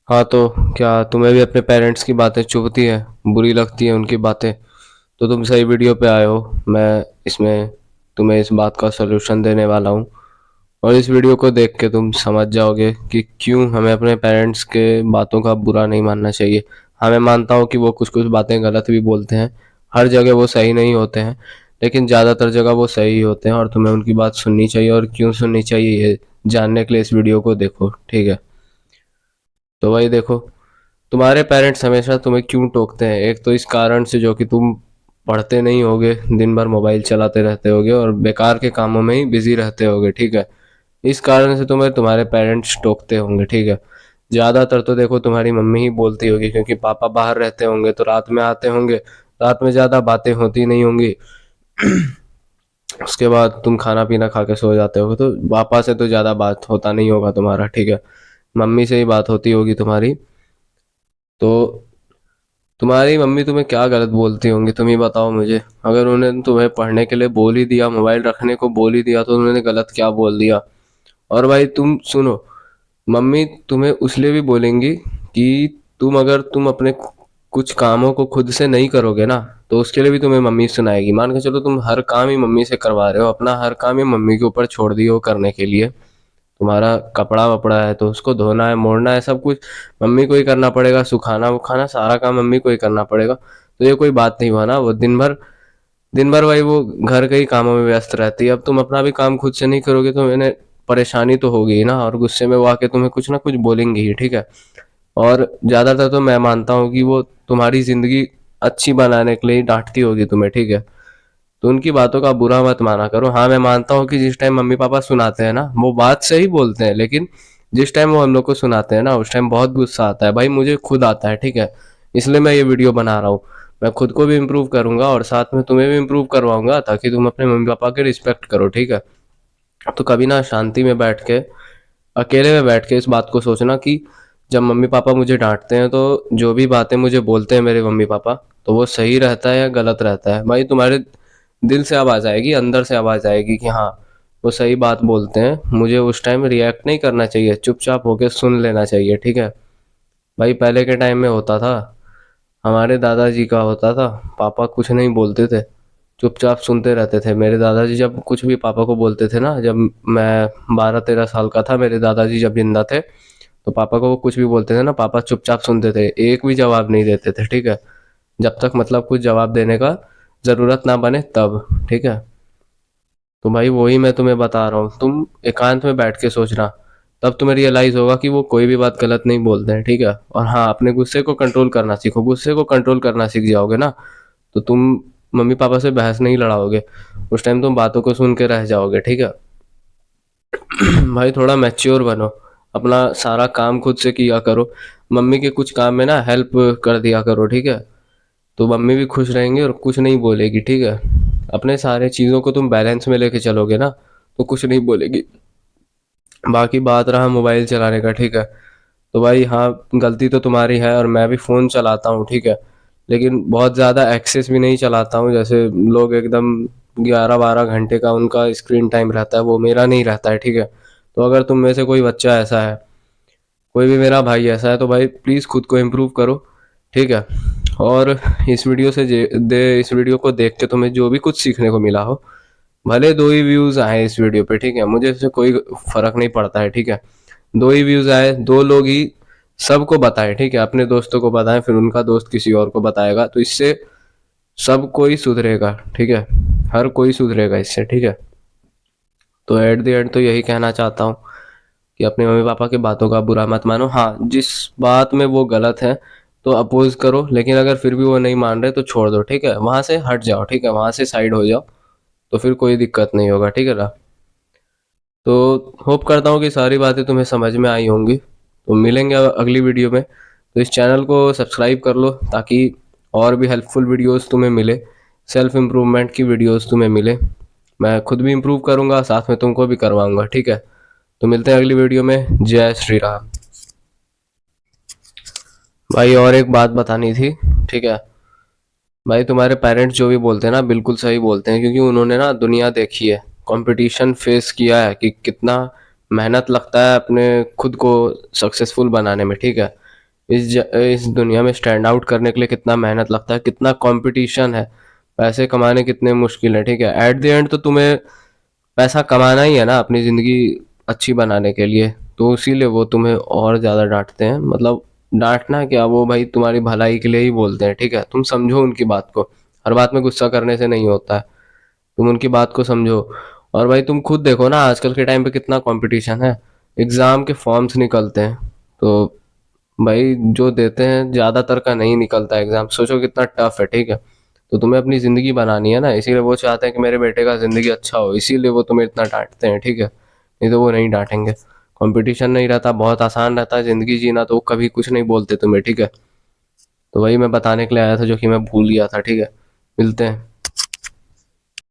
हाँ, तो क्या तुम्हें भी अपने पेरेंट्स की बातें चुभती है, बुरी लगती है उनकी बातें? तो तुम सही वीडियो पे आए हो। मैं इसमें तुम्हें इस बात का सलूशन देने वाला हूँ। और इस वीडियो को देख के तुम समझ जाओगे कि क्यों हमें अपने पेरेंट्स के बातों का बुरा नहीं मानना चाहिए। हाँ, मैं मानता हूँ कि वो कुछ कुछ बातें गलत भी बोलते हैं, हर जगह वो सही नहीं होते हैं, लेकिन ज़्यादातर जगह वो सही होते हैं और तुम्हें उनकी बात सुननी चाहिए। और क्यों सुननी चाहिए ये जानने के लिए इस वीडियो को देखो, ठीक है? तो भाई देखो, तुम्हारे पेरेंट्स हमेशा तुम्हें क्यों टोकते हैं? एक तो इस कारण से जो कि तुम पढ़ते नहीं होगे, दिन भर मोबाइल चलाते रहते होगे और बेकार के कामों में ही बिजी रहते होगे, ठीक है? इस कारण से तुम्हें तुम्हारे पेरेंट्स टोकते होंगे, ठीक है? ज़्यादातर तो देखो तुम्हारी मम्मी ही बोलती होगी, क्योंकि पापा बाहर रहते होंगे तो रात में आते होंगे, रात में ज़्यादा बातें होती नहीं होंगी। उसके बाद तुम खाना पीना खा के सो जाते होगे, तो पापा से तो ज़्यादा बात होता नहीं होगा तुम्हारा, ठीक है? मम्मी से ही बात होती होगी तुम्हारी। तो तुम्हारी मम्मी तुम्हें क्या गलत बोलती होंगी, तुम ही बताओ मुझे। अगर उन्होंने तुम्हें पढ़ने के लिए बोल ही दिया, मोबाइल रखने को बोल ही दिया, तो उन्होंने गलत क्या बोल दिया? और भाई तुम सुनो, मम्मी तुम्हें उसलिए भी बोलेंगी कि तुम अपने कुछ कामों को खुद से नहीं करोगे ना, तो उसके लिए भी तुम्हें मम्मी सुनाएगी। मान के चलो तुम हर काम ही मम्मी से करवा रहे हो, अपना हर काम ही मम्मी के ऊपर छोड़ दिए हो करने के लिए। तुम्हारा कपड़ा वपड़ा है तो उसको धोना है, मोड़ना है, सब कुछ मम्मी को ही करना पड़ेगा, सुखाना वुखाना सारा काम मम्मी को ही करना पड़ेगा। तो ये कोई बात नहीं हुआ ना, वो दिन भर भाई वो घर के ही कामों में व्यस्त रहती है। अब तुम अपना भी काम खुद से नहीं करोगे तो मैंने परेशानी तो होगी ही ना, और गुस्से में वो आके तुम्हें कुछ ना कुछ बोलेंगी ही, ठीक है? और ज्यादातर तो मैं मानता हूँ कि वो तुम्हारी जिंदगी अच्छी बनाने के लिए ही डांटती होगी तुम्हें, ठीक है? तो उनकी बातों का बुरा मत माना करो। हाँ, मैं मानता हूँ कि जिस टाइम मम्मी पापा सुनाते हैं ना, वो बात से ही बोलते हैं, लेकिन जिस टाइम वो हम लोग को सुनाते हैं ना, उस टाइम बहुत गुस्सा आता है भाई, मुझे खुद आता है, ठीक है? इसलिए मैं ये वीडियो बना रहा हूँ। मैं खुद को भी इम्प्रूव करूंगा और साथ में तुम्हें भी इम्प्रूव करवाऊंगा, ताकि तुम अपने मम्मी पापा के रिस्पेक्ट करो, ठीक है? तो कभी ना शांति में बैठ के, अकेले में बैठ के इस बात को सोचना कि जब मम्मी पापा मुझे डांटते हैं तो जो भी बातें मुझे बोलते हैं मेरे मम्मी पापा, तो वो सही रहता है या गलत रहता है। भाई तुम्हारे दिल से आवाज़ आएगी, अंदर से आवाज़ आएगी कि हाँ, वो सही बात बोलते हैं। मुझे उस टाइम रिएक्ट नहीं करना चाहिए, चुपचाप होके सुन लेना चाहिए, ठीक है? भाई पहले के टाइम में होता था, हमारे दादाजी का होता था, पापा कुछ नहीं बोलते थे, चुपचाप सुनते रहते थे। मेरे दादाजी जब कुछ भी पापा को बोलते थे ना, जब मैं 12-13 साल का था, मेरे दादाजी जब जिंदा थे, तो पापा को वो कुछ भी बोलते थे ना, पापा चुपचाप सुनते थे, एक भी जवाब नहीं देते थे, ठीक है? जब तक मतलब कुछ जवाब देने का जरूरत ना बने तब, ठीक है? तो भाई वही मैं तुम्हें बता रहा हूँ, तुम एकांत में बैठ के सोचना, तब तुम्हें रियलाइज होगा कि वो कोई भी बात गलत नहीं बोलते हैं, ठीक है? और हाँ, अपने गुस्से को कंट्रोल करना सीखो। गुस्से को कंट्रोल करना सीख जाओगे ना, तो तुम मम्मी पापा से बहस नहीं लड़ाओगे, उस टाइम तुम बातों को सुन के रह जाओगे, ठीक है? भाई थोड़ा मैच्योर बनो, अपना सारा काम खुद से किया करो, मम्मी के कुछ काम में ना हेल्प कर दिया करो, ठीक है? तो मम्मी भी खुश रहेंगी और कुछ नहीं बोलेगी, ठीक है? अपने सारे चीज़ों को तुम बैलेंस में लेके चलोगे ना, तो कुछ नहीं बोलेगी। बाकी बात रहा मोबाइल चलाने का, ठीक है? तो भाई हाँ, गलती तो तुम्हारी है, और मैं भी फ़ोन चलाता हूँ, ठीक है? लेकिन बहुत ज़्यादा एक्सेस भी नहीं चलाता हूँ, जैसे लोग एकदम 11-12 घंटे का उनका स्क्रीन टाइम रहता है, वो मेरा नहीं रहता है, ठीक है? तो अगर तुम में से कोई बच्चा ऐसा है, कोई भी मेरा भाई ऐसा है, तो भाई प्लीज़ खुद को इम्प्रूव करो, ठीक है? और इस वीडियो को देख के तुम्हें जो भी कुछ सीखने को मिला हो, भले 2 ही व्यूज़ आए इस वीडियो पे, ठीक है? मुझे इससे कोई फ़र्क नहीं पड़ता है, ठीक है? 2 ही व्यूज़ आए, 2 लोग ही सबको बताएं, ठीक है? अपने दोस्तों को बताएं, फिर उनका दोस्त किसी और को बताएगा, तो इससे सब कोई सुधरेगा, ठीक है? हर कोई सुधरेगा इससे, ठीक है? तो एट द एंड तो यही कहना चाहता हूँ कि अपने मम्मी पापा की बातों का बुरा मत मानो। हाँ, जिस बात में वो गलत है तो अपोज करो, लेकिन अगर फिर भी वो नहीं मान रहे तो छोड़ दो, ठीक है? वहां से हट जाओ, ठीक है? वहां से साइड हो जाओ, तो फिर कोई दिक्कत नहीं होगा, ठीक है ना? तो होप करता हूँ कि सारी बातें तुम्हें समझ में आई होंगी। तो मिलेंगे अगली वीडियो में। तो इस चैनल को सब्सक्राइब कर लो, ताकि और भी हेल्पफुल वीडियोस तुम्हें मिले, सेल्फ इम्प्रूवमेंट की वीडियोस तुम्हें मिले। मैं खुद भी इम्प्रूव करूँगा, साथ में तुमको भी करवाऊँगा, ठीक है? तो मिलते हैं अगली वीडियो में। जय श्री राम। भाई और एक बात बतानी थी, ठीक है? भाई तुम्हारे पेरेंट्स जो भी बोलते हैं ना, बिल्कुल सही बोलते हैं, क्योंकि उन्होंने ना दुनिया देखी है, कंपटीशन फेस किया है कि कितना मेहनत लगता है अपने खुद को सक्सेसफुल बनाने में, ठीक है? इस दुनिया में स्टैंड आउट करने के लिए कितना मेहनत लगता है, कितना कंपटीशन है, पैसे कमाने कितने मुश्किल है, ठीक है। एट द एंड तो तुम्हें पैसा कमाना ही है ना अपनी ज़िंदगी अच्छी बनाने के लिए, तो इसीलिए वो तुम्हें और ज़्यादा डांटते हैं। मतलब डांटना क्या, वो भाई तुम्हारी भलाई के लिए ही बोलते हैं, ठीक है। तुम समझो उनकी बात को, हर बात में गुस्सा करने से नहीं होता है, तुम उनकी बात को समझो। और भाई तुम खुद देखो ना आजकल के टाइम पे कितना कंपटीशन है, एग्ज़ाम के फॉर्म्स निकलते हैं, तो भाई जो देते हैं ज़्यादातर का नहीं निकलता एग्ज़ाम, सोचो कितना टफ है, ठीक है। तो तुम्हें अपनी ज़िंदगी बनानी है ना, इसीलिए वो चाहते हैं कि मेरे बेटे का ज़िंदगी अच्छा हो, इसीलिए वो तुम्हें इतना डांटते हैं, ठीक है। नहीं तो वो नहीं डांटेंगे। कंपटीशन नहीं रहता, बहुत आसान रहता है ज़िंदगी जीना, तो वो कभी कुछ नहीं बोलते तुम्हें, ठीक है। तो वही मैं बताने के लिए आया था जो कि मैं भूल गया था, ठीक है। मिलते हैं।